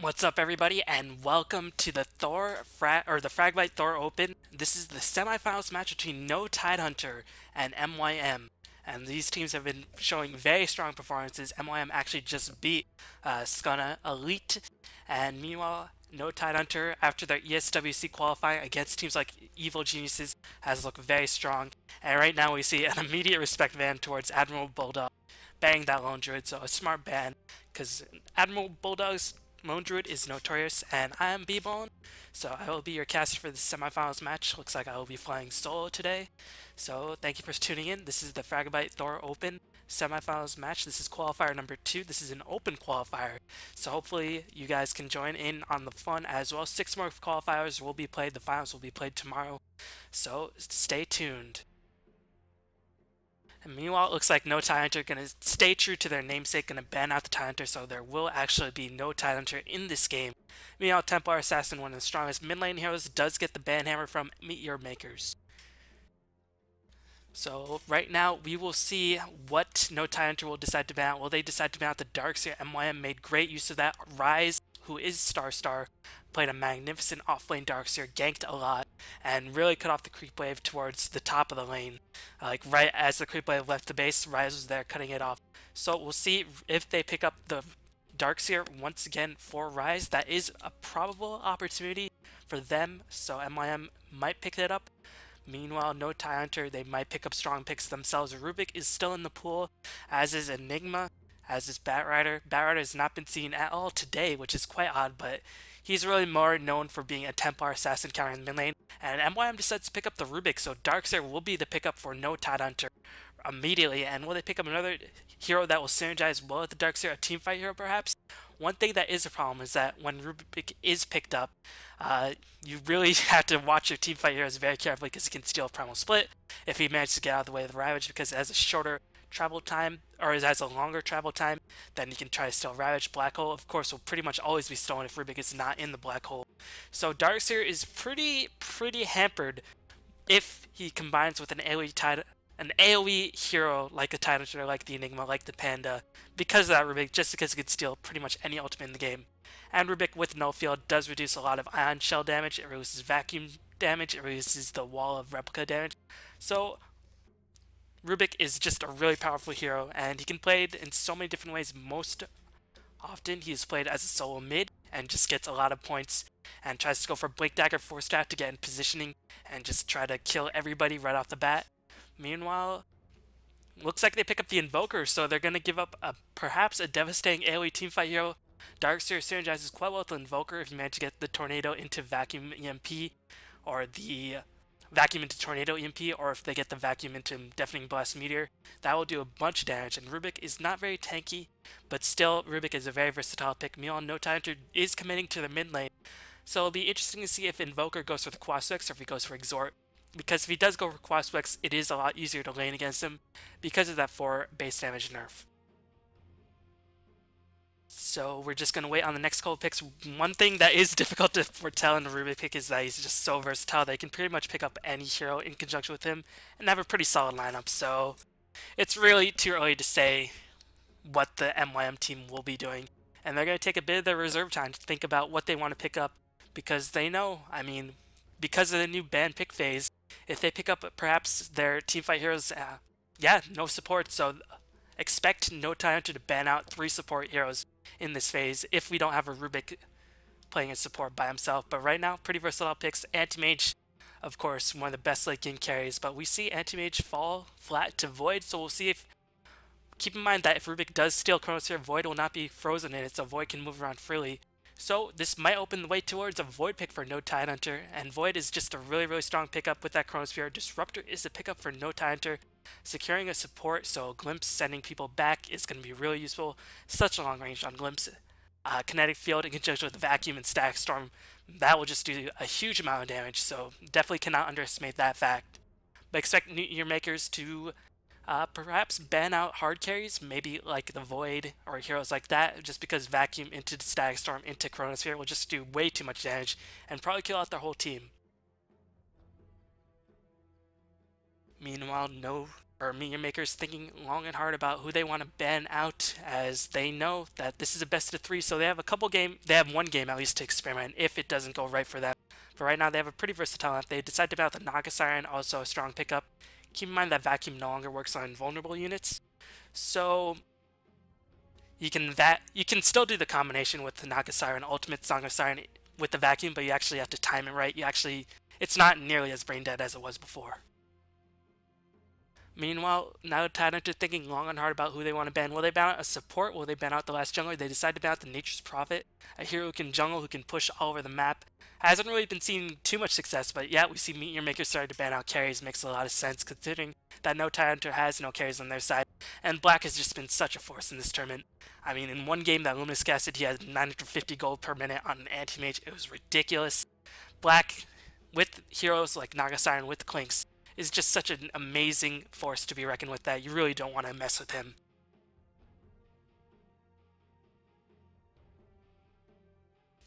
What's up, everybody, and welcome to the Fragbite Thor Open. This is the semifinals match between No Tidehunter and MYM, and these teams have been showing very strong performances. MYM actually just beat Scunna Elite, and meanwhile, No Tidehunter, after their ESWC qualifying against teams like Evil Geniuses, has looked very strong. And right now, we see an immediate respect ban towards Admiral Bulldog, banning that lone druid. So a smart ban, because Admiral Bulldog's Lone Druid is notorious, and I am B-Bone, so I will be your caster for the semifinals match. Looks like I will be flying solo today, so thank you for tuning in. This is the Fragbite Thor Open semifinals match. This is qualifier number 2. This is an open qualifier, so hopefully you guys can join in on the fun as well. 6 more qualifiers will be played. The finals will be played tomorrow, so stay tuned. And meanwhile, it looks like No Tidehunter are going to stay true to their namesake, going to ban out the Tidehunter, so there will actually be no Tidehunter in this game. Meanwhile, Templar Assassin, one of the strongest mid lane heroes, does get the ban hammer from Meteor Makers. So right now, we will see what No Tidehunter will decide to ban out. Will they decide to ban out the Darkseer? MYM made great use of that. Ryze, who is Star, played a magnificent off-lane Darkseer, ganked a lot, and really cut off the creep wave towards the top of the lane. Like right as the creep wave left the base, Ryze was there cutting it off. So we'll see if they pick up the Darkseer once again for Ryze. That is a probable opportunity for them, so MYM might pick it up. Meanwhile, No Tidehunter, they might pick up strong picks themselves. Rubik is still in the pool, as is Enigma, as is Batrider. Batrider has not been seen at all today, which is quite odd, but he's really more known for being a Templar Assassin counter in the mid lane. And MYM decides to pick up the Rubik, so Darkseer will be the pickup for No Tidehunter immediately. And will they pick up another hero that will synergize well with the Darkseer, a teamfight hero perhaps? One thing that is a problem is that when Rubik is picked up, you really have to watch your teamfight heroes very carefully because he can steal Primal Split if he manages to get out of the way of the Ravage, because it has a shorter travel time, or it has a longer travel time, then you can try to steal Ravage. Black Hole, of course, will pretty much always be stolen if Rubik is not in the Black Hole. So Darkseer is pretty hampered if he combines with an AoE hero like a Tidehunter, like the Enigma, like the Panda, because of that Rubik, just because he can steal pretty much any ultimate in the game. And Rubik with Null Field does reduce a lot of Ion Shell damage, it reduces Vacuum damage, it reduces the Wall of Replica damage. So Rubik is just a really powerful hero, and he can play it in so many different ways. Most often he's played as a solo mid and just gets a lot of points and tries to go for Blink Dagger 4-stat to get in positioning and just try to kill everybody right off the bat. Meanwhile, looks like they pick up the Invoker, so they're going to give up perhaps a devastating AoE teamfight hero. Darkseer synergizes quite well with the Invoker if you manage to get the Tornado into Vacuum EMP, or the Vacuum into Tornado EMP, or if they get the Vacuum into Deafening Blast Meteor. That will do a bunch of damage, and Rubik is not very tanky, but still, Rubik is a very versatile pick. Meanwhile, No Tidehunter is committing to the mid lane, so it'll be interesting to see if Invoker goes for the Quaswex or if he goes for Exhort. Because if he does go for Quaswex, it is a lot easier to lane against him because of that 4 base damage nerf. So we're just going to wait on the next couple picks. One thing that is difficult to foretell in the Rubik pick is that he's just so versatile that you can pretty much pick up any hero in conjunction with him and have a pretty solid lineup. So it's really too early to say what the MYM team will be doing. And they're going to take a bit of their reserve time to think about what they want to pick up, because they know, I mean, because of the new ban pick phase, if they pick up perhaps their teamfight heroes, no support, so expect No Tidehunter to ban out 3 support heroes in this phase if we don't have a Rubik playing as support by himself. But right now, pretty versatile picks. Anti-Mage, of course, one of the best late game carries, but we see Anti-Mage fall flat to Void, so we'll see if... Keep in mind that if Rubik does steal Chronosphere, Void will not be frozen in it, so Void can move around freely. So this might open the way towards a Void pick for No Tidehunter, and Void is just a really strong pickup with that Chronosphere. Disruptor is a pickup for No Tidehunter. Securing a support, so Glimpse sending people back is going to be really useful. Such a long range on Glimpse. Kinetic Field in conjunction with Vacuum and Static Storm, that will just do a huge amount of damage, so definitely cannot underestimate that fact. But expect Meteor Makers to perhaps ban out hard carries, maybe like the Void or heroes like that, just because Vacuum into Static Storm into Chronosphere will just do way too much damage and probably kill out their whole team. Meanwhile, or Meteor Maker's thinking long and hard about who they want to ban out, as they know that this is a best of 3, so they have they have one game at least to experiment if it doesn't go right for them. But right now they have a pretty versatile lineup. They decide to ban out the Naga Siren, also a strong pickup. Keep in mind that Vacuum no longer works on invulnerable units, so you can still do the combination with the Naga Siren, Ultimate Song of Siren with the Vacuum, but you actually have to time it right. It's not nearly as brain dead as it was before. Meanwhile, now Tidehunter thinking long and hard about who they want to ban. Will they ban out a support? Will they ban out the last jungler? They decide to ban out the Nature's Prophet, a hero who can jungle, who can push all over the map. Hasn't really been seeing too much success, but yeah, we see Meteor Maker starting to ban out carries. Makes a lot of sense considering that no Tidehunter has no carries on their side. And Black has just been such a force in this tournament. I mean, in one game that Luminous casted, he had 950 gold per minute on an anti-mage. It was ridiculous. Black, with heroes like Naga Siren, with Clinks, is just such an amazing force to be reckoned with that you really don't want to mess with him.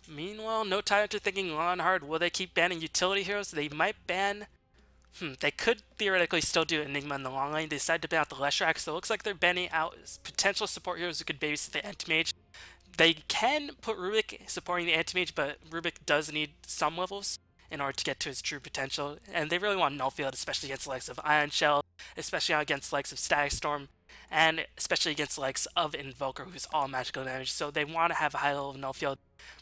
Meanwhile, no Tidehunter thinking long and hard. Will they keep banning utility heroes? They might ban... They could theoretically still do Enigma in the long lane. They decided to ban out the Leshrac, so it looks like they're banning out potential support heroes who could babysit the Anti-Mage. They can put Rubik supporting the Anti-Mage, but Rubik does need some levels in order to get to his true potential, and they really want Nullfield, especially against the likes of Ion Shell, especially against the likes of Static Storm, and especially against the likes of Invoker, who's all magical damage, so they want to have a high level of Nullfield.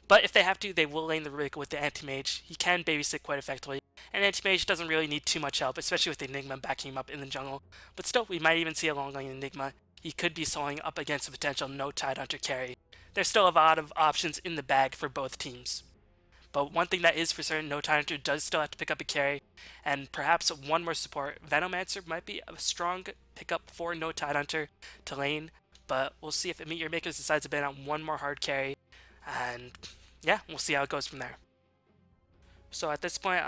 But if they have to, they will lane the Rubik with the Anti-Mage. He can babysit quite effectively, and Anti-Mage doesn't really need too much help, especially with the Enigma backing him up in the jungle. But still, we might even see a long lane Enigma. He could be soloing up against a potential no Tidehunter carry. There's still a lot of options in the bag for both teams. But one thing that is for certain, no Tidehunter does still have to pick up a carry, and perhaps one more support. Venomancer might be a strong pickup for no Tidehunter to lane, but we'll see if Meteor Makers decides to ban out one more hard carry, and yeah, we'll see how it goes from there. So at this point,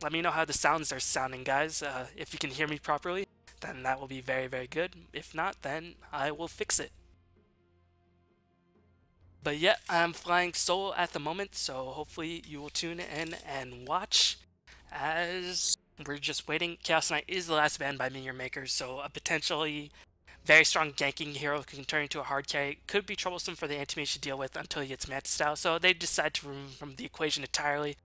let me know how the sounds are sounding, guys. If you can hear me properly, then that will be very, very good. If not, then I will fix it. But yeah, I'm flying solo at the moment, so hopefully you will tune in and watch as we're just waiting. Chaos Knight is the last ban by Meteor Maker, so a potentially very strong ganking hero can turn into a hard carry. Could be troublesome for the Anti-Mage to deal with until he gets Manta Style, so they decide to remove him from the equation entirely.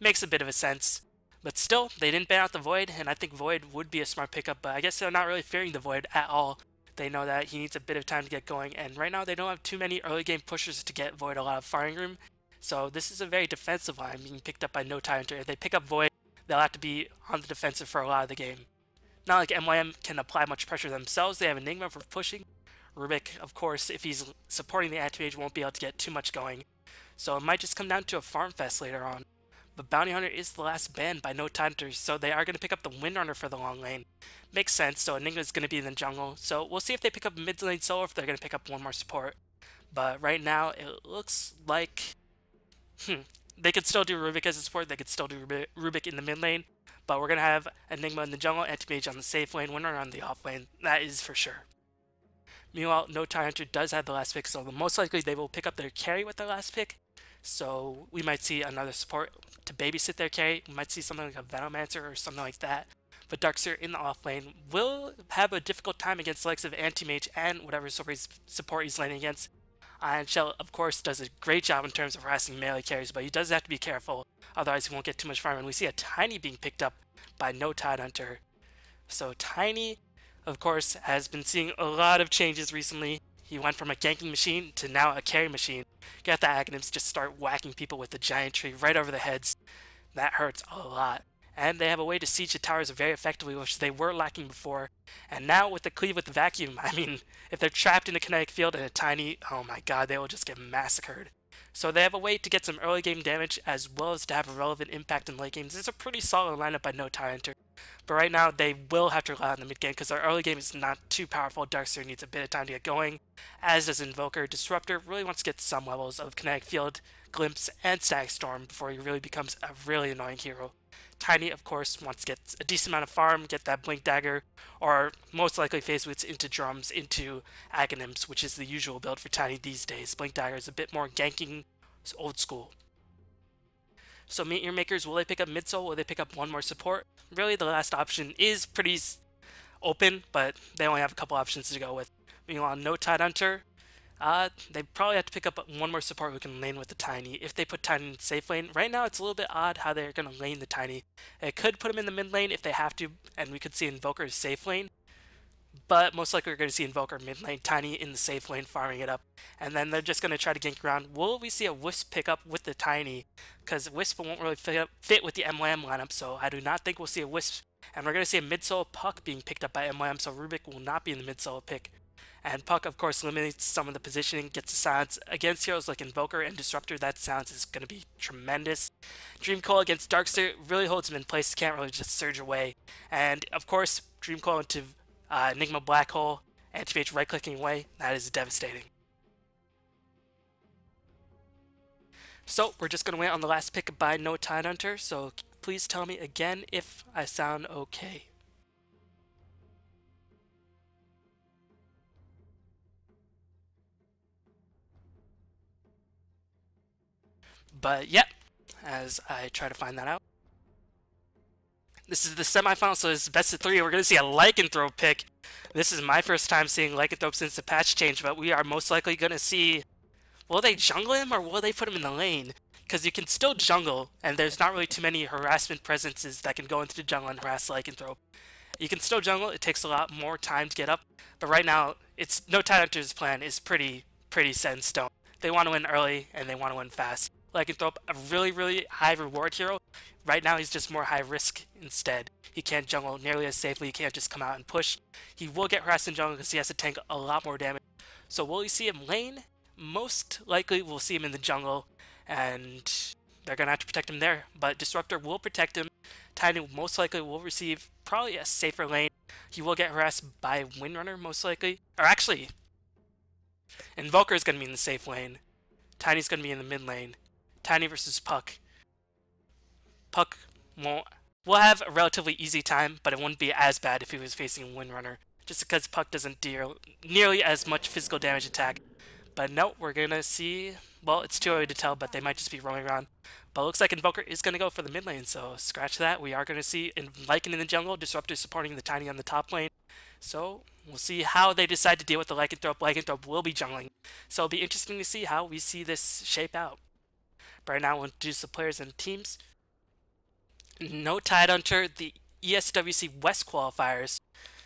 Makes a bit of a sense. But still, they didn't ban out the Void, and I think Void would be a smart pickup, but I guess they're not really fearing the Void at all. They know that he needs a bit of time to get going, and right now they don't have too many early game pushers to get Void a lot of firing room. So this is a very defensive line being picked up by no Tidehunter. If they pick up Void, they'll have to be on the defensive for a lot of the game. Not like MYM can apply much pressure themselves. They have Enigma for pushing. Rubik, of course, if he's supporting the Anti-Mage, won't be able to get too much going. So it might just come down to a farm fest later on. But Bounty Hunter is the last ban by no Tidehunter, so they are going to pick up the Windrunner for the long lane. Makes sense, so Enigma is going to be in the jungle. So we'll see if they pick up mid lane solo or if they're going to pick up one more support. But right now, it looks like... they could still do Rubik as a support, they could still do Rubik in the mid lane. But we're going to have Enigma in the jungle, Anti-Mage on the safe lane, Windrunner on the off lane. That is for sure. Meanwhile, no Tidehunter does have the last pick, so most likely they will pick up their carry with their last pick. So we might see another support to babysit their carry. We might see something like a Venomancer or something like that. But Darkseer in the off lane will have a difficult time against the likes of Anti-Mage and whatever support he's laning against. Ion Shell, of course, does a great job in terms of harassing melee carries, but he does have to be careful, otherwise he won't get too much farm. And we see a Tiny being picked up by no Tidehunter. So Tiny, of course, has been seeing a lot of changes recently. He went from a ganking machine to now a carry machine. Get the Aghanims just start whacking people with the giant tree right over the heads. That hurts a lot. And they have a way to siege the towers very effectively, which they were lacking before. And now with the cleave with the vacuum, I mean, if they're trapped in a kinetic field and a Tiny, oh my god, they will just get massacred. So they have a way to get some early game damage as well as to have a relevant impact in late games. It's a pretty solid lineup by no Tidehunter. But right now, they will have to rely on the mid game because their early game is not too powerful. Darkseer needs a bit of time to get going, as does Invoker. Disruptor really wants to get some levels of Kinetic Field, Glimpse, and Static Storm before he really becomes a really annoying hero. Tiny, of course, wants to get a decent amount of farm, get that Blink Dagger, or most likely phase boots into drums, into Aghanims, which is the usual build for Tiny these days. Blink Dagger is a bit more ganking, old school. So Meteor Makers, will they pick up mid-soul? Will they pick up one more support? Really, the last option is pretty open, but they only have a couple options to go with. Meanwhile, no Tidehunter, they probably have to pick up one more support who can lane with the Tiny. If they put Tiny in safe lane, right now it's a little bit odd how they're going to lane the Tiny. It could put him in the mid lane if they have to, and we could see Invoker's safe lane. But most likely we're going to see Invoker mid lane, Tiny in the safe lane, farming it up. And then they're just going to try to gank around. Will we see a Wisp pick up with the Tiny? Because Wisp won't really fit with the MYM lineup, so I do not think we'll see a Wisp. And we're going to see a mid-solo Puck being picked up by MYM, so Rubik will not be in the mid-solo pick. And Puck, of course, eliminates some of the positioning, gets the silence. Against heroes like Invoker and Disruptor, that silence is going to be tremendous. Dream Coil against Darkseer really holds him in place, can't really just surge away. And, of course, Dream Coil into Enigma Black Hole, Anti-Mage right-clicking away, that is devastating. So, we're just going to wait on the last pick by No Tidehunter, so please tell me again if I sound okay. But yep, as I try to find that out. This is the semifinal, so it's best of 3. We're going to see a Lycanthrope pick. This is my first time seeing Lycanthrope since the patch change, but we are most likely going to see... Will they jungle him, or will they put him in the lane? Because you can still jungle, and there's not really too many harassment presences that can go into the jungle and harass Lycanthrope. You can still jungle, it takes a lot more time to get up, but right now, it's No Tidehunter's plan is pretty set in stone. They want to win early, and they want to win fast. Lycanthrope, a really high reward hero. Right now he's just more high risk instead. He can't jungle nearly as safely, he can't just come out and push. He will get harassed in jungle because he has to tank a lot more damage. So will we see him lane? Most likely we'll see him in the jungle, and they're going to have to protect him there. But Disruptor will protect him. Tiny most likely will receive probably a safer lane. He will get harassed by Windrunner most likely. Or actually, Invoker is going to be in the safe lane. Tiny's going to be in the mid lane. Tiny versus Puck. Puck will have a relatively easy time, but it wouldn't be as bad if he was facing Windrunner, just because Puck doesn't deal nearly as much physical damage attack. But no, we're going to see... Well, it's too early to tell, but they might just be rolling around. But it looks like Invoker is going to go for the mid lane, so scratch that. We are going to see Lycan in the jungle, Disruptor supporting the Tiny on the top lane. So we'll see how they decide to deal with the Lycanthrope. Lycanthrope will be jungling, so it'll be interesting to see how we see this shape out. But right now, we'll introduce the players and teams. No Tidehunter, the ESWC West qualifiers.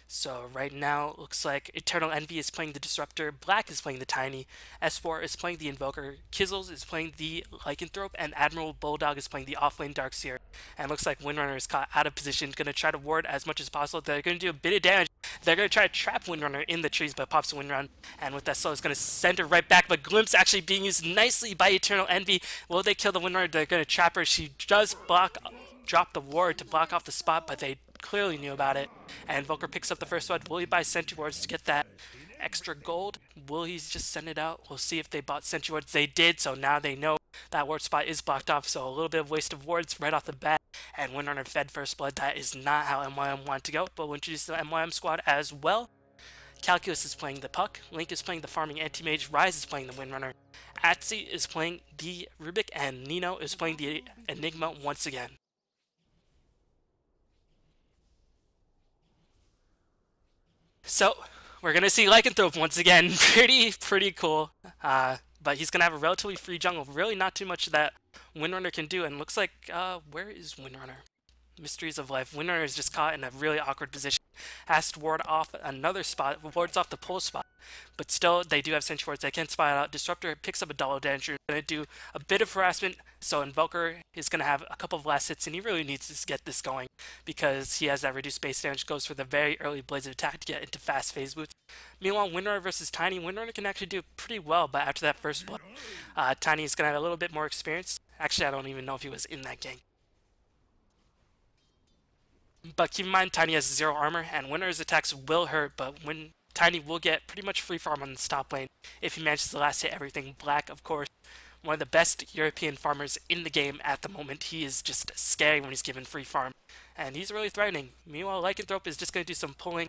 So right now, it looks like Eternal Envy is playing the Disruptor, Black is playing the Tiny, S4 is playing the Invoker, Kizzles is playing the Lycanthrope, and Admiral Bulldog is playing the offlane Darkseer. And it looks like Windrunner is caught out of position, going to try to ward as much as possible. They're going to do a bit of damage. They're going to try to trap Windrunner in the trees, but pops a Windrun, and with that slow, it's going to send her right back, but Glimpse actually being used nicely by Eternal Envy. Will they kill the Windrunner? They're going to trap her. She does drop the ward to block off the spot, but they clearly knew about it. And Invoker picks up the first one. Will he buy Sentry Wards to get that extra gold? Will he just send it out? We'll see if they bought Sentry Wards. They did, so now they know that ward spot is blocked off, so a little bit of waste of wards right off the bat. And Windrunner fed first blood. That is not how MYM wanted to go, but we'll introduce the MYM squad as well. Calculus is playing the Puck, Link is playing the farming Anti-Mage, Ryze is playing the Windrunner, Atsi is playing the Rubik, and Nino is playing the Enigma once again. So, we're going to see Lycanthrope once again. Pretty cool. But he's going to have a relatively free jungle. Really not too much that Windrunner can do. And looks like, where is Windrunner? Mysteries of Life. Windrunner is just caught in a really awkward position. Has to ward off another spot. Wards off the pull spot. But still, they do have Sentry Wards. They can spot it out. Disruptor picks up a double damage. Going to do a bit of harassment. So Invoker is going to have a couple of last hits. And he really needs to get this going, because he has that reduced base damage. Goes for the very early Blades of Attack to get into fast phase boots. Meanwhile, Windrunner versus Tiny. Windrunner can actually do pretty well, but after that first blood, Tiny is going to have a little bit more experience. Actually, I don't even know if he was in that gank. But keep in mind, Tiny has 0 armor, and Windrunner's attacks will hurt, but when Tiny will get pretty much free farm on the top lane if he manages to last hit everything. Black, of course, one of the best European farmers in the game at the moment. He is just scary when he's given free farm, and he's really threatening. Meanwhile, Lycanthrope is just going to do some pulling.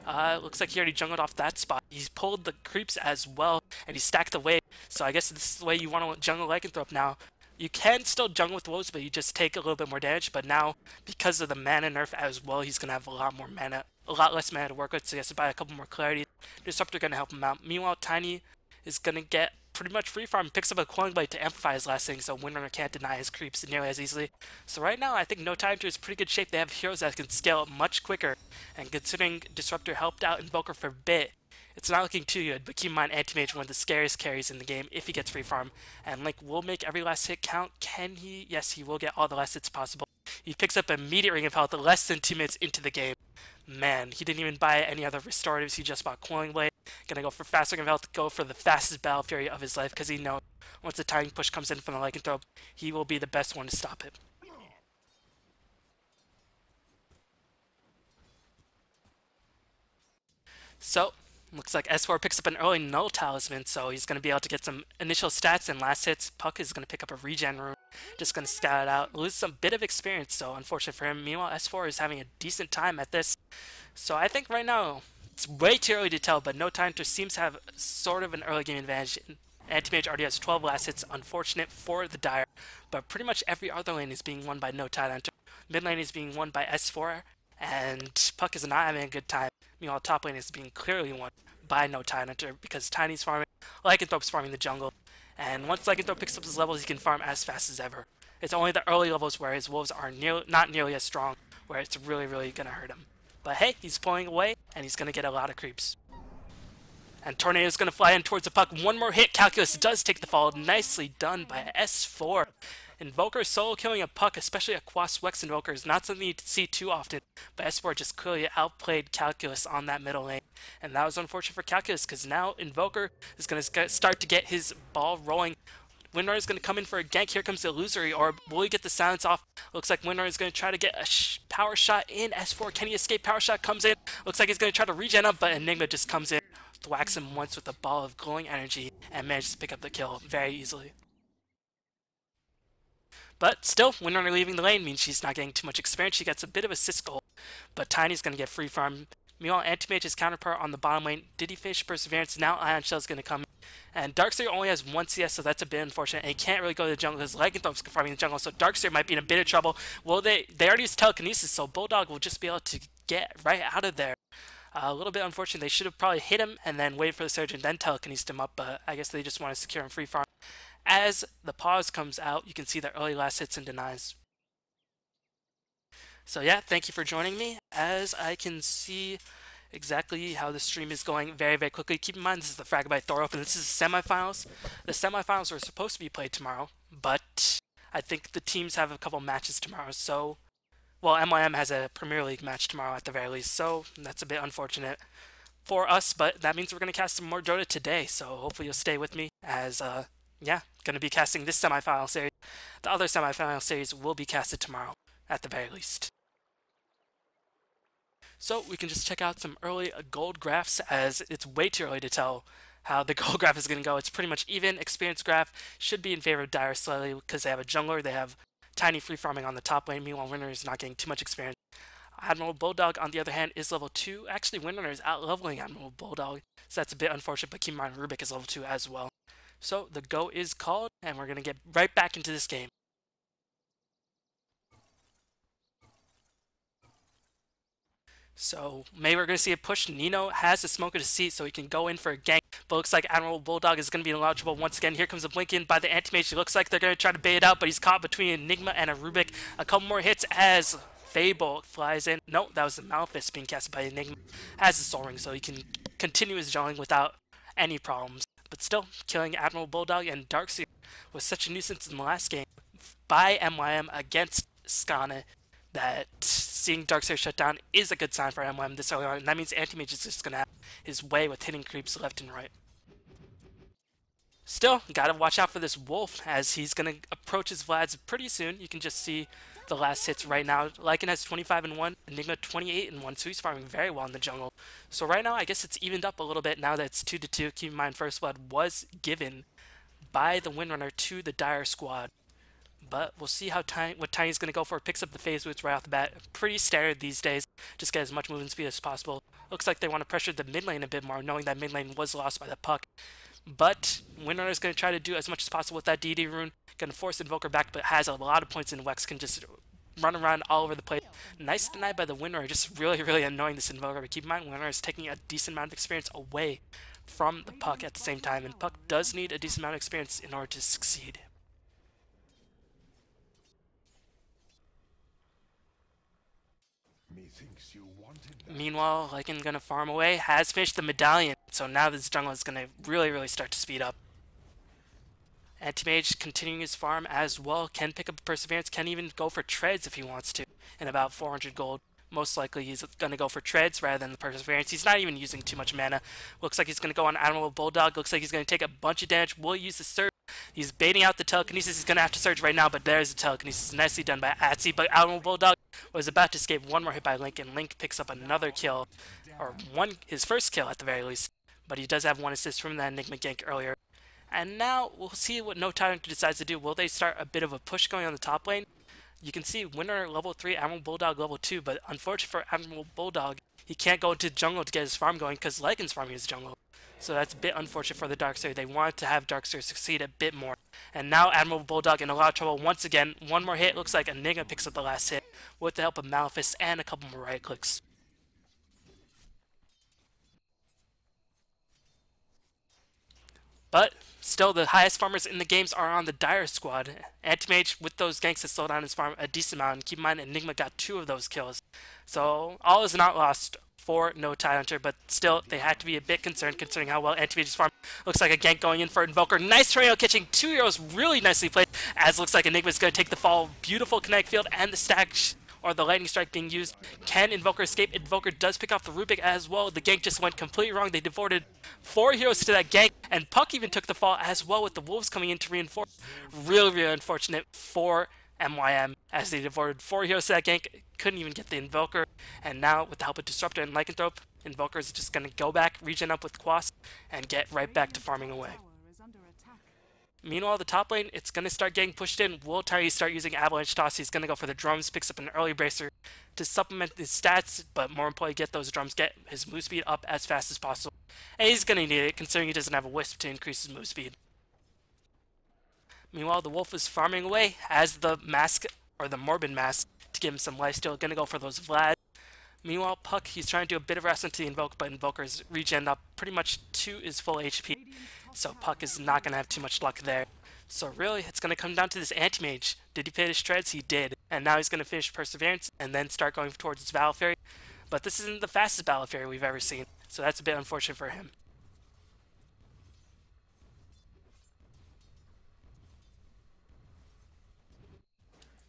Looks like he already jungled off that spot. He's pulled the creeps as well, and he stacked the wave. So I guess this is the way you want to jungle Lycanthrope now. You can still jungle with Woes, but you just take a little bit more damage. But now, because of the mana nerf as well, he's going to have a lot more mana, a lot less mana to work with, so he has to buy a couple more clarity. Disruptor going to help him out. Meanwhile, Tiny is going to get pretty much free farm, picks up a Coiling Blade to amplify his last thing, so Windrunner can't deny his creeps nearly as easily. So right now, I think No Time is pretty good shape. They have heroes that can scale much quicker, and considering Disruptor helped out Invoker for a bit, it's not looking too good, but keep in mind Anti-Mage one of the scariest carries in the game if he gets free farm, and Link will make every last hit count. Can he? Yes, he will get all the last hits possible. He picks up a immediate Ring of Health less than 2 minutes into the game. Man, he didn't even buy any other restoratives, he just bought Coiling Blade. Gonna go for faster Ring of Health, go for the fastest Battle Fury of his life, because he knows once the timing push comes in from the Lycanthrope, he will be the best one to stop it. So, looks like S4 picks up an early Null Talisman, so he's going to be able to get some initial stats and last hits. Puck is going to pick up a regen rune, just going to scout it out, lose some bit of experience, so unfortunate for him. Meanwhile, S4 is having a decent time at this, so I think right now, it's way too early to tell, but No Time to seems to have sort of an early game advantage. Anti-Mage already has 12 last hits, unfortunate for the Dire, but pretty much every other lane is being won by No Time. Mid lane is being won by S4, and Puck is not having a good time. Meanwhile, top lane is being clearly won by No Tidehunter because Tiny's farming, Lycanthrope's farming the jungle, and once Lycanthrope picks up his levels, he can farm as fast as ever. It's only the early levels where his wolves are not nearly as strong, where it's really gonna hurt him. But hey, he's pulling away, and he's gonna get a lot of creeps. And Tornado's gonna fly in towards the Puck. One more hit, Calculus does take the fall. Nicely done by S4. Invoker solo killing a Puck, especially a Quas Wex Invoker, is not something you see too often, but S4 just clearly outplayed Calculus on that middle lane. And that was unfortunate for Calculus, because now Invoker is going to start to get his ball rolling. Windrunner is going to come in for a gank. Here comes the Illusory Orb. Will he get the silence off? Looks like Windrunner is going to try to get a power shot in. S4, can he escape? Power shot comes in. Looks like he's going to try to regen up, but Enigma just comes in, thwacks him once with a ball of glowing energy, and manages to pick up the kill very easily. But still, Windrunner leaving the lane means she's not getting too much experience. She gets a bit of a Siskel, but Tiny's going to get free farm. Meanwhile, Anti-Mage's counterpart on the bottom lane. Did he finish Perseverance? Now Ion Shell's going to come in. And Darkseer only has 1 CS, so that's a bit unfortunate. And he can't really go to the jungle because Lycanthrope's farming the jungle, so Darkseer might be in a bit of trouble. Well, they already use Telekinesis, so Bulldog will just be able to get right out of there. A little bit unfortunate. They should have probably hit him and then waited for the surge and then telekinesed him up, but I guess they just want to secure him free farm. As the pause comes out, you can see the early last hits and denies. So yeah, thank you for joining me. As I can see exactly how the stream is going very quickly. Keep in mind, this is the Fragabite Thor Open. This is the semifinals. The semifinals were supposed to be played tomorrow, but I think the teams have a couple matches tomorrow, so... Well, MYM has a Premier League match tomorrow at the very least, so that's a bit unfortunate for us, but that means we're going to cast some more Dota today, so hopefully you'll stay with me as, yeah, going to be casting this semifinal series. The other semifinal series will be casted tomorrow, at the very least. So we can just check out some early gold graphs, as it's way too early to tell how the gold graph is going to go. It's pretty much even. Experience graph should be in favor of Dire slightly because they have a jungler, they have Tiny free farming on the top lane. Meanwhile, Windrunner is not getting too much experience. Admiral Bulldog, on the other hand, is level 2. Actually, Windrunner is out-leveling Admiral Bulldog, so that's a bit unfortunate, but keep in mind Rubik is level 2 as well. So the go is called, and we're going to get right back into this game. So maybe we're going to see a push. Nino has the smoke of the seat, so he can go in for a gank. But looks like Admiral Bulldog is going to be in a lot of trouble once again. Here comes a blink in by the Anti-Mage. It looks like they're going to try to bait it out, but he's caught between Enigma and a Rubik. A couple more hits as Fable flies in. No, that was the Malefice being casted by Enigma. Has the Soul Ring, so he can continue his jungling without any problems. But still, killing Admiral Bulldog and Darkseer was such a nuisance in the last game by MYM against Skana that seeing Darkseer shut down is a good sign for MYM this early on, and that means Anti-Mage is just going to have his way with hitting creeps left and right. Still, gotta watch out for this Wolf, as he's going to approach his Vlads pretty soon. You can just see the last hits right now. Lycan has 25-1, Enigma 28-1, so he's farming very well in the jungle. So right now, I guess it's evened up a little bit now that it's 2-2. Keep in mind, First Blood was given by the Windrunner to the Dire squad. But we'll see how what Tiny's going to go for. Picks up the phase boots right off the bat. Pretty standard these days. Just get as much movement speed as possible. Looks like they want to pressure the mid lane a bit more, knowing that mid lane was lost by the Puck. But Windrunner is going to try to do as much as possible with that DD rune. Gonna force Invoker back, but has a lot of points in Wex, can just run around all over the place. Nice deny by the Winner, just really annoying this Invoker. But keep in mind, Winner is taking a decent amount of experience away from the Puck at the same time, and Puck does need a decent amount of experience in order to succeed. Meanwhile, Lycan gonna farm away, has finished the medallion, so now this jungle is gonna really start to speed up. Anti-Mage continuing his farm as well, can pick up Perseverance, can even go for Treads if he wants to, in about 400 gold. Most likely he's going to go for Treads rather than the Perseverance. He's not even using too much mana. Looks like he's going to go on Admirable Bulldog. Looks like he's going to take a bunch of damage. Will use the Surge. He's baiting out the Telekinesis. He's going to have to Surge right now, but there's the Telekinesis. Nicely done by Atsy, but Admirable Bulldog was about to escape one more hit by Link, and Link picks up another kill, or his first kill at the very least. But he does have one assist from that Enigma gank earlier. And now we'll see what No Tyrant decides to do. Will they start a bit of a push going on the top lane? You can see Winner level 3, Admiral Bulldog level 2, but unfortunately for Admiral Bulldog, he can't go into jungle to get his farm going because Lycan's farming his jungle. So that's a bit unfortunate for the Darkseer. They wanted to have Darkseer succeed a bit more. And now Admiral Bulldog in a lot of trouble once again. One more hit, looks like Enigma picks up the last hit with the help of Malefice and a couple more right clicks. But still, the highest farmers in the games are on the Dire squad. Anti-Mage, with those ganks, has slowed down his farm a decent amount. And keep in mind, Enigma got 2 of those kills. So, all is not lost for No Tidehunter, but still, they had to be a bit concerned considering how well Anti-Mage's farm. Looks like a gank going in for Invoker. Nice tornado catching 2 heroes, really nicely played, as looks like Enigma's going to take the fall. Beautiful kinetic field and the stack, or the lightning strike being used. Can Invoker escape? Invoker does pick off the Rubik as well. The gank just went completely wrong. They devoted 4 heroes to that gank, and Puck even took the fall as well with the Wolves coming in to reinforce. Really unfortunate for MYM as they devoted 4 heroes to that gank. Couldn't even get the Invoker, and now with the help of Disruptor and Lycanthrope, Invoker is just going to go back, regen up with Quas, and get right back to farming away. Meanwhile, the top lane, it's going to start getting pushed in. Will Tyree start using Avalanche Toss? He's going to go for the drums, picks up an early bracer to supplement his stats, but more importantly, get those drums, get his move speed up as fast as possible. And he's going to need it, considering he doesn't have a Wisp to increase his move speed. Meanwhile, the Wolf is farming away, has the Mask, or the Morbid Mask, to give him some lifesteal. Going to go for those Vlad. Meanwhile, Puck, he's trying to do a bit of wrestling to the Invoke, but Invoker's regen up pretty much to his full HP. So Puck is not going to have too much luck there. So really, it's going to come down to this Anti-Mage. Did he finish Treads? He did. And now he's going to finish Perseverance and then start going towards his Battle Fairy. But this isn't the fastest Battle Fairy we've ever seen. So that's a bit unfortunate for him.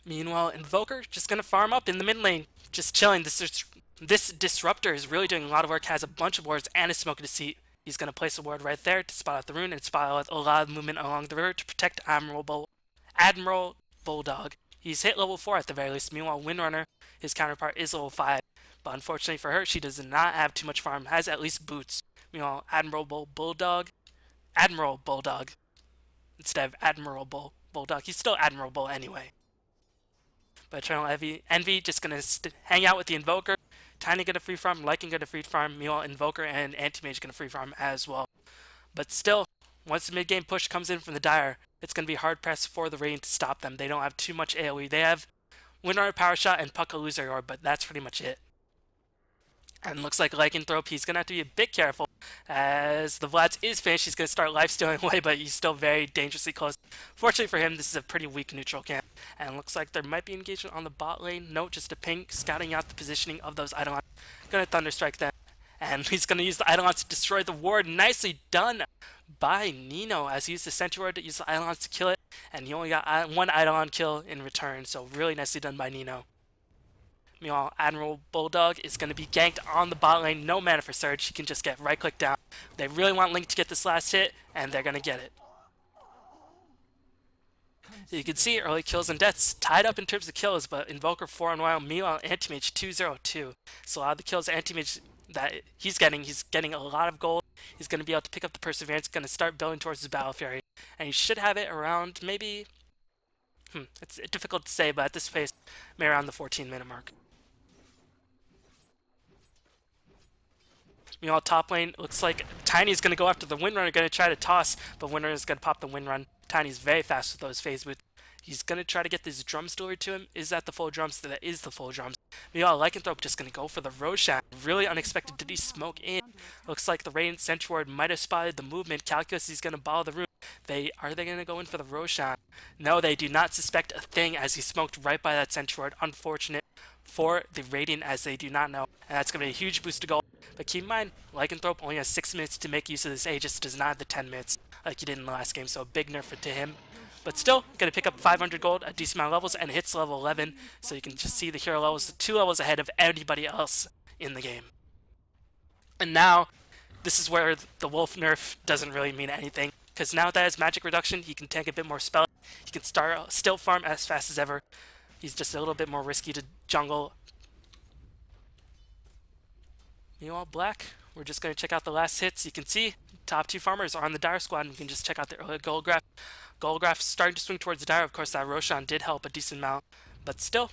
Meanwhile, Invoker just going to farm up in the mid lane. Just chilling. This Disruptor is really doing a lot of work. Has a bunch of wards and a Smoke Deceit. He's going to place a ward right there to spot out the rune and spot out a lot of movement along the river to protect Admiral Bulldog. He's hit level 4 at the very least. Meanwhile, Windrunner, his counterpart, is level 5. But unfortunately for her, she does not have too much farm, has at least boots. Meanwhile, Admiral Bulldog, instead of Admirable Bulldog. He's still admirable anyway. But Eternal Envy just going to hang out with the Invoker. Tiny get a free farm, Lycan get a free farm, meanwhile Invoker and Anti-Mage get a free farm as well. But still, once the mid-game push comes in from the Dire, it's going to be hard-pressed for the Radiant to stop them. They don't have too much AoE. They have Windrunner Power Shot and Puck Illusory Orb, but that's pretty much it. And looks like Lycanthrope, he's going to have to be a bit careful as the Vlad's is finished. He's going to start lifestealing away, but he's still very dangerously close. Fortunately for him, this is a pretty weak neutral camp. And looks like there might be engagement on the bot lane. No, just a pink, scouting out the positioning of those Eidolons. Going to Thunderstrike them. And he's going to use the Eidolons to destroy the ward. Nicely done by Nino as he used the Sentry Ward to use the Eidolons to kill it. And he only got one Eidolon kill in return, so really nicely done by Nino. Meanwhile, Admiral Bulldog is going to be ganked on the bot lane. No mana for Surge. He can just get right-click down. They really want Link to get this last hit, and they're going to get it. You can see early kills and deaths tied up in terms of kills, but Invoker 4-1, meanwhile Anti-Mage 2-0-2. So a lot of the kills Anti-Mage that he's getting a lot of gold. He's going to be able to pick up the Perseverance, going to start building towards his Battle Fairy. And he should have it around maybe, it's difficult to say, but at this pace, maybe around the 14-minute mark. Meanwhile, top lane, looks like Tiny's going to go after the Windrunner, going to try to toss, but Windrunner's going to pop the Windrun. Tiny's very fast with those phase boots. He's going to try to get these drums delivered to him. Is that the full drums? That is the full drums. Meanwhile, Lycanthrope just going to go for the Roshan. Really unexpected. Did he smoke in? Looks like the Radiant Sentry Ward might have spotted the movement. Calculus, he's going to bottle the room. Are they going to go in for the Roshan? No, they do not suspect a thing as he smoked right by that Sentry Ward. Unfortunate for the Radiant as they do not know. And that's going to be a huge boost to gold. But keep in mind, Lycanthrope only has 6 minutes to make use of this Aegis. Does not have the 10 minutes like he did in the last game. So a big nerf to him. But still, going to pick up 500 gold, a decent amount of levels, and hits level 11. So you can just see the hero levels 2 levels ahead of anybody else in the game. And now, this is where the Wolf nerf doesn't really mean anything. Because now that has magic reduction, he can tank a bit more spell. He can still farm as fast as ever. He's just a little bit more risky to jungle. Meanwhile, Black, we're just going to check out the last hits. You can see top 2 farmers are on the Dire squad, and we can just check out the early gold graph. Gold graph starting to swing towards the Dire. Of course, that Roshan did help a decent amount, but still,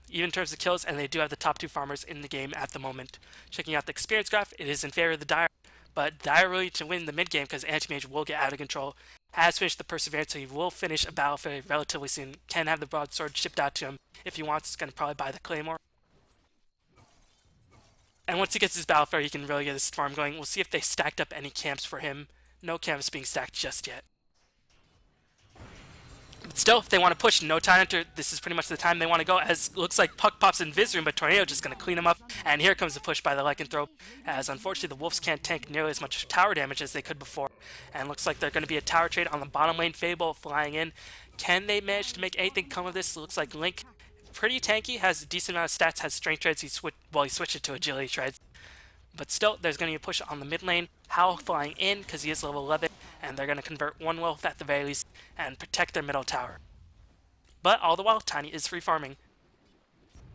even in terms of kills, and they do have the top 2 farmers in the game at the moment. Checking out the experience graph, it is in favor of the Dire, but Dire really to win the mid game because Anti-Mage will get out of control. Has finished the Perseverance, so he will finish a battle fairly relatively soon. Can have the broadsword shipped out to him if he wants. He's going to probably buy the Claymore. And once he gets his battle fair, he can really get his farm going. We'll see if they stacked up any camps for him. No camps being stacked just yet. But still, if they want to push, no time enter, this is pretty much the time they want to go, as it looks like Puck pops in Vizroom, but Tornado just going to clean him up, and here comes the push by the Lycanthrope, as unfortunately the Wolves can't tank nearly as much tower damage as they could before, and looks like they're going to be a tower trade on the bottom lane. Fable flying in. Can they manage to make anything come of this? It looks like Link, pretty tanky, has a decent amount of stats, has strength trades, he switched it to agility trades. But still, there's going to be a push on the mid lane. Howl flying in because he is level 11, and they're going to convert 1 wolf at the very least and protect their middle tower. But all the while, Tiny is free farming.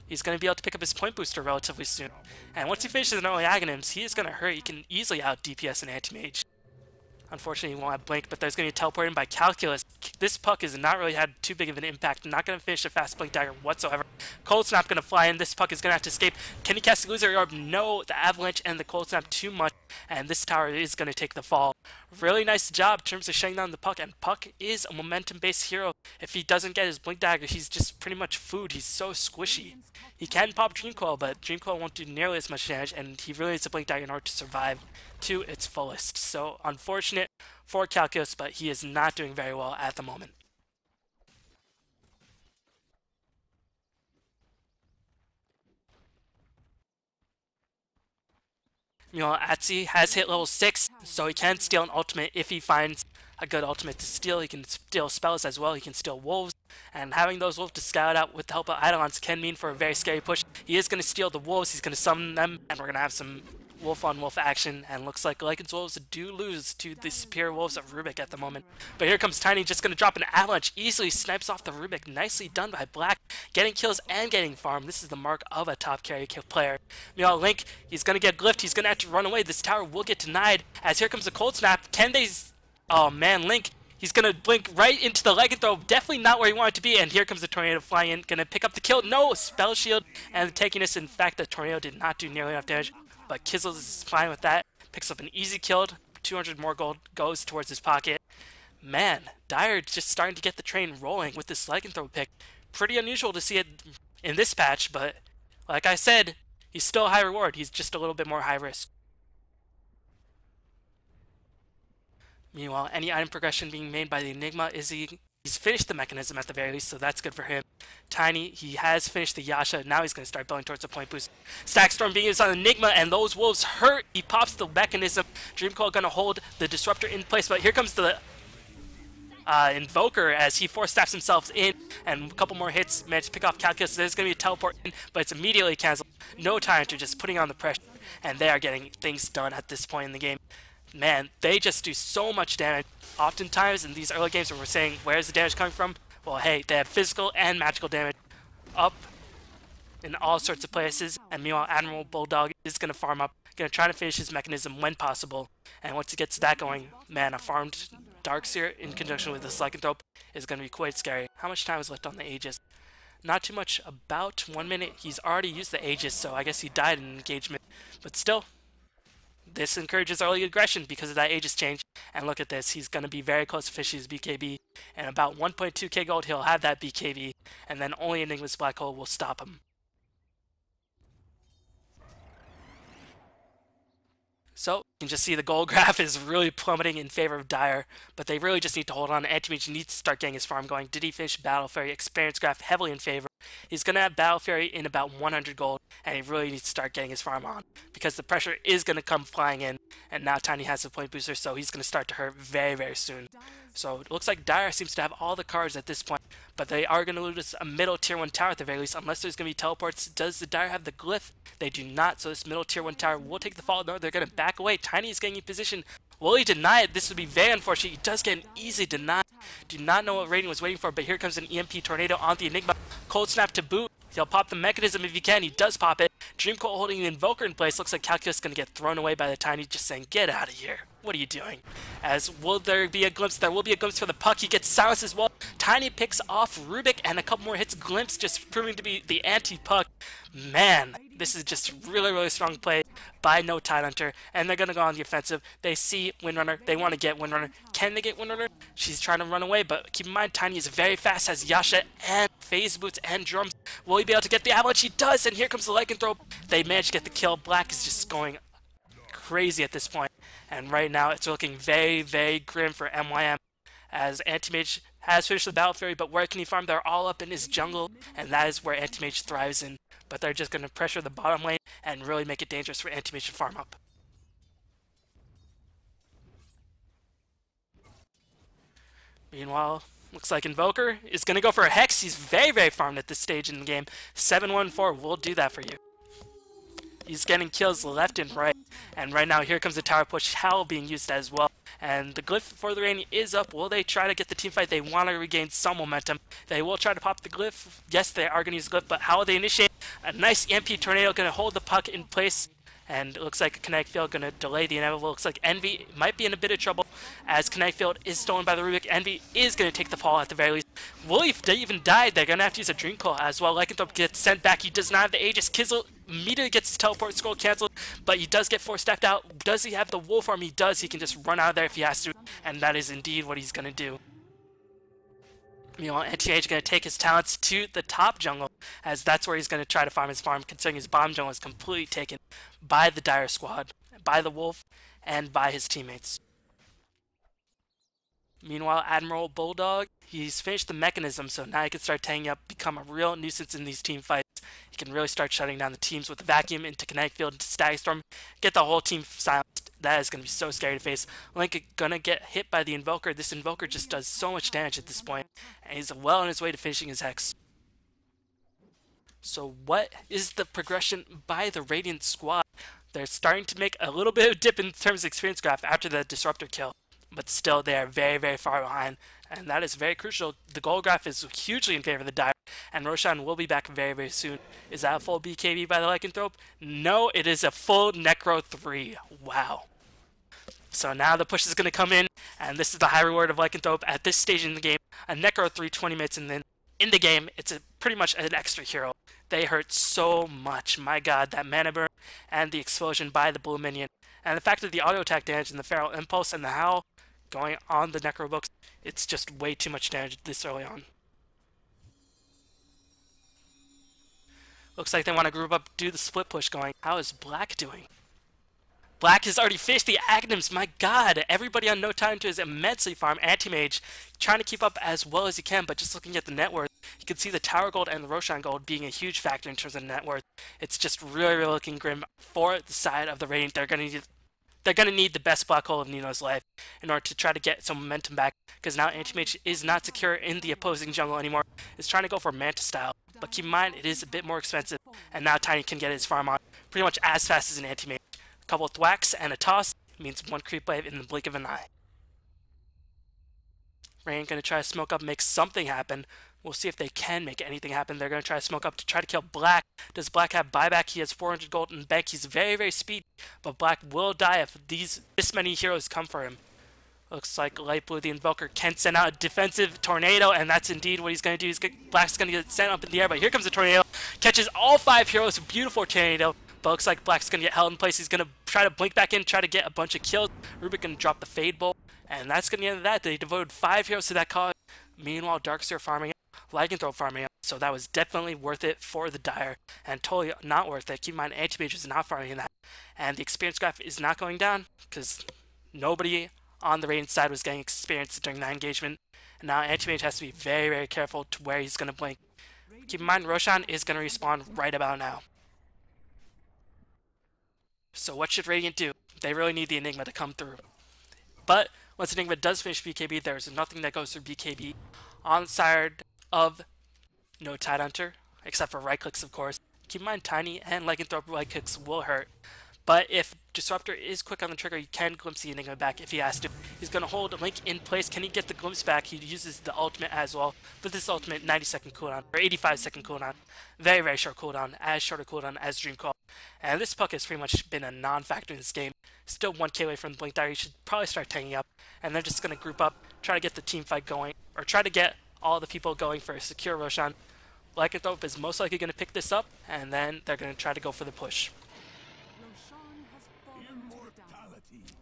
He's going to be able to pick up his point booster relatively soon. And once he finishes an early Aghanims, he is going to hurt. He can easily out DPS an Anti-Mage. Unfortunately, he won't have Blink, but there's going to be a teleport in by Calculus. This Puck has not really had too big of an impact. Not going to finish a fast Blink Dagger whatsoever. Cold Snap going to fly in. This Puck is going to have to escape. Can he cast the Illusory Orb? No, the Avalanche and the Cold Snap too much, and this tower is going to take the fall. Really nice job in terms of shutting down the Puck, and Puck is a momentum-based hero. If he doesn't get his Blink Dagger, he's just pretty much food. He's so squishy. He can pop Dream Coil, but Dream Coil won't do nearly as much damage, and he really needs a Blink Dagger in order to survive to its fullest. So, unfortunate for Calculus, but he is not doing very well at the moment. Meanwhile, Atsi has hit level 6, so he can steal an ultimate if he finds a good ultimate to steal. He can steal spells as well, he can steal wolves, and having those wolves to scout out with the help of Eidolons can mean for a very scary push. He is going to steal the wolves, he's going to summon them, and we're going to have some wolf on wolf action, and looks like Lycan's wolves do lose to the superior wolves of Rubik at the moment. But here comes Tiny, just going to drop an avalanche, easily snipes off the Rubik. Nicely done by Black, getting kills and getting farm. This is the mark of a top carry player. Meanwhile, Link, he's going to get glyphed, he's going to have to run away. This tower will get denied, as here comes the Cold Snap. Can they... Oh man, Link, he's going to blink right into the Lycanthrope, definitely not where he wanted to be, and here comes the Tornado flying in, going to pick up the kill. No, Spell Shield, and the tankiness. In fact, the Tornado did not do nearly enough damage, but Kizzles is fine with that. Picks up an easy kill. 200 more gold goes towards his pocket. Man, Dire just starting to get the train rolling with this Lycanthrope pick. Pretty unusual to see it in this patch, but like I said, he's still a high reward. He's just a little bit more high risk. Meanwhile, any item progression being made by the Enigma is he's finished the mechanism at the very least, so that's good for him. Tiny, he has finished the Yasha, now he's going to start building towards the point boost. Stack Storm being used on Enigma, and those wolves hurt. He pops the mechanism. Dream Coil going to hold the Disruptor in place, but here comes the Invoker as he force staffs himself in, and a couple more hits managed to pick off Calculus. There's going to be a teleport in, but it's immediately canceled. No time to just putting on the pressure, and they are getting things done at this point in the game. Man, they just do so much damage. Oftentimes in these early games when we're saying, where's the damage coming from? Well, hey, they have physical and magical damage up in all sorts of places. And meanwhile, Admiral Bulldog is going to farm up, going to try to finish his mechanism when possible. And once he gets that going, man, a farmed Darkseer in conjunction with this Lycanthrope is going to be quite scary. How much time is left on the Aegis? Not too much, about 1 minute. He's already used the Aegis, so I guess he died in engagement. But still, This encourages early aggression because of that Aegis change. And look at this, he's going to be very close to finishing his BKB. And about 1.2k gold, he'll have that BKB. And then only Enigma's Black Hole will stop him. So, you can just see the gold graph is really plummeting in favor of Dire, but they really just need to hold on. Anti-Mage needs to start getting his farm going. Did he finish Battle Fairy? Experience graph heavily in favor. He's going to have Battle Fairy in about 100 gold, and he really needs to start getting his farm on, because the pressure is going to come flying in, and now Tiny has the point booster, so he's going to start to hurt very, very soon. So it looks like Dire seems to have all the cards at this point, but they are going to lose a middle tier 1 tower at the very least, unless there's going to be teleports. Does the Dire have the glyph? They do not, so this middle tier 1 tower will take the fall. No, they're going to back away. Tiny is getting in position. Will he deny it? This would be very unfortunate. He does get an easy deny. Do not know what Raiden was waiting for, but here comes an EMP Tornado on the Enigma. Cold Snap to boot. He'll pop the mechanism if he can. He does pop it. Dream Coil holding the Invoker in place. Looks like Calculus is going to get thrown away by the Tiny, just saying, get out of here. What are you doing? As will there be a glimpse? There will be a glimpse for the puck. He gets silenced as well. Tiny picks off Rubik, and a couple more hits. Glimpse just proving to be the anti-puck. Man, this is just really, really strong play by No Tidehunter, and they're going to go on the offensive. They see Windrunner. They want to get Windrunner. Can they get Windrunner? She's trying to run away, but keep in mind, Tiny is very fast, has Yasha and Phase Boots and Drums. Will he be able to get the Avalanche? He does, and here comes the Lycanthrope. They managed to get the kill. Black is just going crazy at this point, and right now it's looking very, very grim for MYM, as Anti-Mage has finished the Battle Fairy, but where can he farm? They're all up in his jungle, and that is where Anti-Mage thrives in. But they're just going to pressure the bottom lane and really make it dangerous for Anti-Mage to farm up. Meanwhile, looks like Invoker is going to go for a Hex. He's very, very farmed at this stage in the game. 714 will do that for you. He's getting kills left and right. And right now, here comes the tower push. Howl being used as well. And the glyph for the rain is up. Will they try to get the team fight? They want to regain some momentum. They will try to pop the glyph. Yes, they are going to use the glyph, but how will they initiate? A nice EMP Tornado going to hold the puck in place. And it looks like Kinetic Field going to delay the inevitable. Looks like Envy might be in a bit of trouble as Kinetic Field is stolen by the Rubik. Envy is going to take the fall at the very least. Will he even die? They're going to have to use a Dream Coil as well. Lycanthrope gets sent back. He does not have the Aegis. Kizzle immediately gets his teleport scroll canceled, but he does get 4-stacked out. Does he have the Wolf Arm? He does. He can just run out of there if he has to, and that is indeed what he's going to do. Meanwhile, Anti-Mage is going to take his talents to the top jungle, as that's where he's going to try to farm his farm, considering his bottom jungle is completely taken by the Dire squad, by the Wolf, and by his teammates. Meanwhile, Admiral Bulldog, he's finished the mechanism, so now he can start taking up, become a real nuisance in these team fights. He can really start shutting down the teams with the Vacuum into Kinetic Field, into Static Storm, get the whole team silenced. That is going to be so scary to face. Link gonna get hit by the Invoker. This Invoker just does so much damage at this point, and he's well on his way to finishing his Hex. So what is the progression by the Radiant squad? They're starting to make a little bit of a dip in terms of experience graph after the Disruptor kill, but still they are very, very far behind, and that is very crucial. The gold graph is hugely in favor of the Dire, and Roshan will be back very, very soon. Is that a full BKB by the Lycanthrope? No, it is a full Necro 3. Wow. So now the push is going to come in, and this is the high reward of Lycanthrope at this stage in the game. A Necro 3, 20 minutes, and then in the game, it's pretty much an extra hero. They hurt so much. My god, that mana burn and the explosion by the blue minion. And the fact that the auto attack damage and the Feral Impulse and the Howl going on the Necro books, it's just way too much damage this early on. Looks like they want to group up, do the split push going. How is Black doing? Black has already finished the Aghanims. My god, everybody on No Time to is immensely farm. Anti-Mage trying to keep up as well as he can, but just looking at the net worth, you can see the Tower Gold and the Roshan Gold being a huge factor in terms of net worth. It's just really, really looking grim for the side of the Radiant. They're going to need the best Black Hole of Nino's life in order to try to get some momentum back, because now Anti-Mage is not secure in the opposing jungle anymore. It's trying to go for Manta style, but keep in mind it is a bit more expensive, and now Tiny can get his farm on pretty much as fast as an Anti-Mage. A couple of thwacks and a toss means one creep wave in the blink of an eye. Rain going to try to smoke up, make something happen. We'll see if they can make anything happen. They're going to try to smoke up to try to kill Black. Does Black have buyback? He has 400 gold in the bank. He's very, very speedy, but Black will die if this many heroes come for him. Looks like Light Blue, the Invoker, can send out a defensive tornado, and that's indeed what he's going to do. Black's going to get sent up in the air, but here comes the tornado. Catches all 5 heroes. Beautiful tornado, but looks like Black's gonna get held in place. He's gonna try to blink back in, try to get a bunch of kills. Rubik gonna drop the Fade Bolt, and that's gonna be the end of that. They devoted 5 heroes to that cause. Meanwhile, Darkseer farming up, Lycanthrope farming up, so that was definitely worth it for the Dire, and totally not worth it. Keep in mind, Anti-Mage is not farming that, and the experience graph is not going down, because nobody on the Radiant side was getting experience during that engagement, and now Anti-Mage has to be very, very careful to where he's gonna blink. Keep in mind, Roshan is gonna respawn right about now. So what should Radiant do? They really need the Enigma to come through. But once Enigma does finish BKB, there's nothing that goes through BKB on the side of no Tidehunter, except for right clicks, of course. Keep in mind, Tiny and Lycanthrope right clicks will hurt. But if Disruptor is quick on the trigger, you can glimpse the Enigma back if he has to. He's going to hold Link in place. Can he get the glimpse back? He uses the ultimate as well. But this ultimate, 90-second cooldown, or 85-second cooldown. Very, very short cooldown, as short a cooldown as Dream Coil. And this puck has pretty much been a non-factor in this game. Still 1k away from the Blink Dagger. You should probably start tanking up. And they're just going to group up, try to get the team fight going, or try to get all the people going for a secure Roshan. Lycanthrope is most likely going to pick this up, and then they're going to try to go for the push.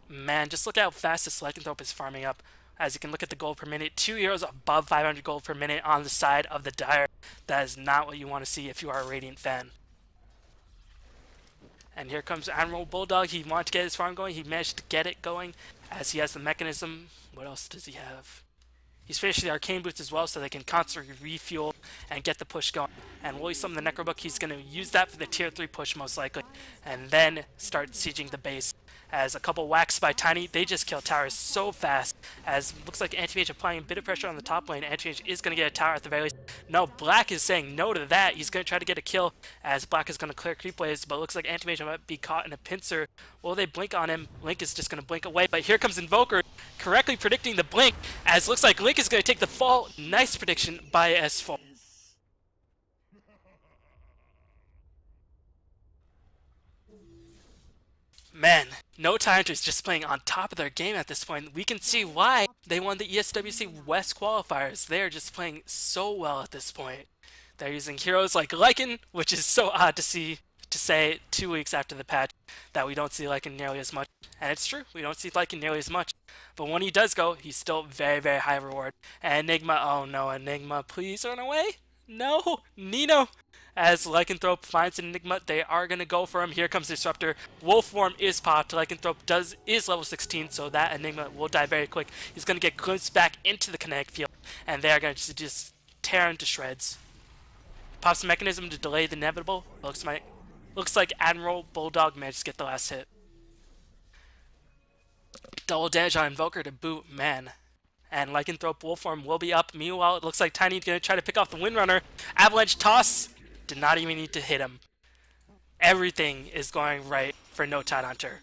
Man, just look at how fast this Lycanthrope is farming up. As you can look at the gold per minute, 2 heroes above 500 gold per minute on the side of the Dire. That is not what you want to see if you are a Radiant fan. And here comes Admiral Bulldog. He wanted to get his farm going. He managed to get it going as he has the mechanism. What else does he have? He's finished the Arcane Boots as well, so they can constantly refuel and get the push going. And will he summon the Necrobook? He's going to use that for the tier 3 push most likely, and then start sieging the base. As a couple whacks by Tiny, they just kill towers so fast. As looks like Anti-Mage applying a bit of pressure on the top lane. Anti-Mage is going to get a tower at the very least. No, Black is saying no to that. He's going to try to get a kill as Black is going to clear creep waves, but looks like Anti-Mage might be caught in a pincer. Will they blink on him? Link is just going to blink away, but here comes Invoker, correctly predicting the blink, as looks like Link is going to take the fall. Nice prediction by S4. Man, no Tidehunter is just playing on top of their game at this point. We can see why they won the ESWC West qualifiers. They are just playing so well at this point. They're using heroes like Lycan, which is so odd to say 2 weeks after the patch that we don't see Lycan nearly as much. And it's true, we don't see Lycan nearly as much. But when he does go, he's still very, very high reward. And Enigma, oh no, Enigma, please run away. No, Nino. As Lycanthrope finds an Enigma, they are going to go for him. Here comes Disruptor. Wolf form is popped. Lycanthrope is level 16, so that Enigma will die very quick. He's going to get glimpsed back into the kinetic field, and they are going to just tear him to shreds. Pops the mechanism to delay the inevitable. Looks like Admiral Bulldog managed to get the last hit. Double damage on Invoker to boot, man. And Lycanthrope Wolf form will be up. Meanwhile, it looks like Tiny's going to try to pick off the Windrunner. Avalanche toss. Did not even need to hit him. Everything is going right for no Tidehunter.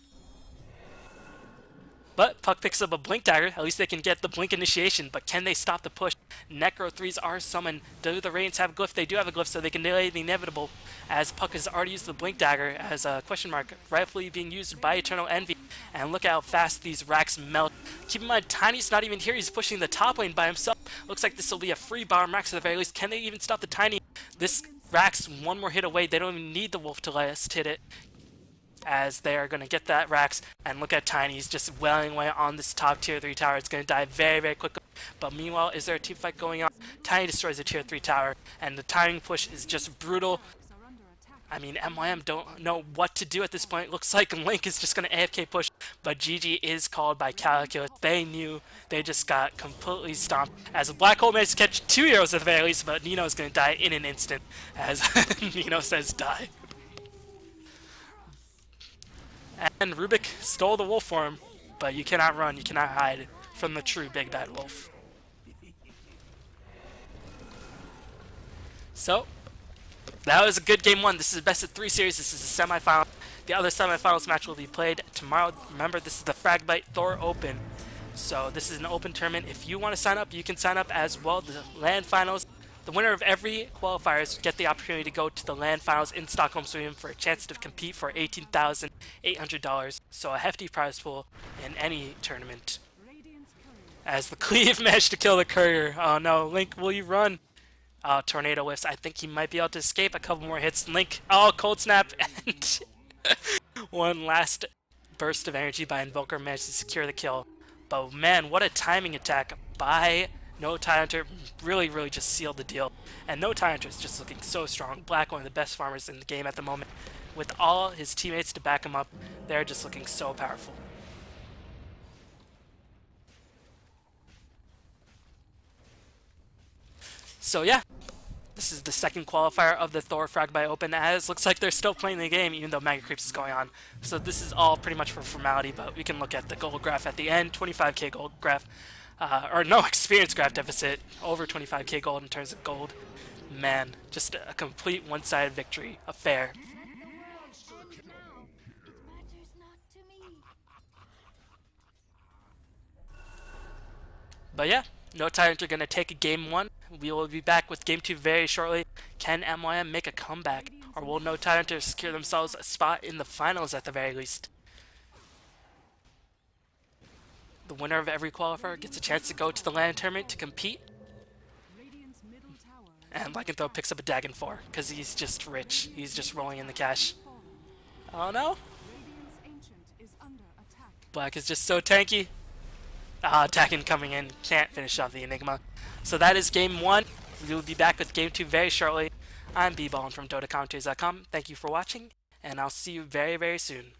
But Puck picks up a Blink Dagger. At least they can get the Blink initiation. But can they stop the push? Necro 3s are summoned. Do the Radiants have a glyph? They do have a glyph, so they can delay the inevitable. As Puck has already used the Blink Dagger as a question mark, rightfully being used by Eternal Envy. And look at how fast these racks melt. Keep in mind, Tiny's not even here. He's pushing the top lane by himself. Looks like this will be a free Bottom Racks at the very least. Can they even stop the Tiny? This Rax one more hit away. They don't even need the Wolf to last hit it, as they are going to get that Rax. And look at Tiny. He's just wailing away on this top tier 3 tower. It's going to die very, very quickly. But meanwhile, is there a team fight going on? Tiny destroys the tier 3 tower, and the timing push is just brutal. I mean, MYM don't know what to do at this point. Looks like Link is just going to AFK push, but GG is called by Calculus. They knew they just got completely stomped. As a Black Hole managed to catch 2 heroes at the very least, but Nino is going to die in an instant, as Nino says die. And Rubik stole the wolf form, but you cannot run, you cannot hide from the true big bad wolf. So, that was a good game 1. This is a best of 3 series. This is a semifinal. The other semifinals match will be played tomorrow. Remember, this is the Fragbite Thor Open. So this is an open tournament. If you want to sign up, you can sign up as well. The LAN finals. The winner of every qualifiers get the opportunity to go to the LAN finals in Stockholm, Sweden for a chance to compete for $18,800. So a hefty prize pool in any tournament. As the Cleave managed to kill the courier. Oh no, Link, will you run? Tornado whiffs. I think he might be able to escape a couple more hits. Link, oh, cold snap, and One last burst of energy by Invoker managed to secure the kill. But man, what a timing attack by No Tidehunter. Really just sealed the deal. And No Tidehunter is just looking so strong. Black, one of the best farmers in the game at the moment. With all his teammates to back him up, they're just looking so powerful. So yeah, this is the second qualifier of the Thor Fragby Open, as looks like they're still playing the game even though Mega Creeps is going on. So this is all pretty much for formality, but we can look at the gold graph at the end. 25k gold graph, or no, experience graph deficit, over 25k gold in terms of gold. Man, just a complete one-sided victory affair. But yeah, No Tidehunter gonna take game 1. We will be back with game 2 very shortly. Can MYM make a comeback, or will No Tidehunter secure themselves a spot in the finals at the very least? The winner of every qualifier gets a chance to go to the LAN tournament to compete. And Lycanthrope picks up a Dagon 4, because he's just rich. He's just rolling in the cash. Oh no! Black is just so tanky. Dagon coming in, can't finish off the Enigma. So that is game 1. We will be back with game 2 very shortly. I'm BeeBallin from DotaCommenters.com. Thank you for watching, and I'll see you very soon.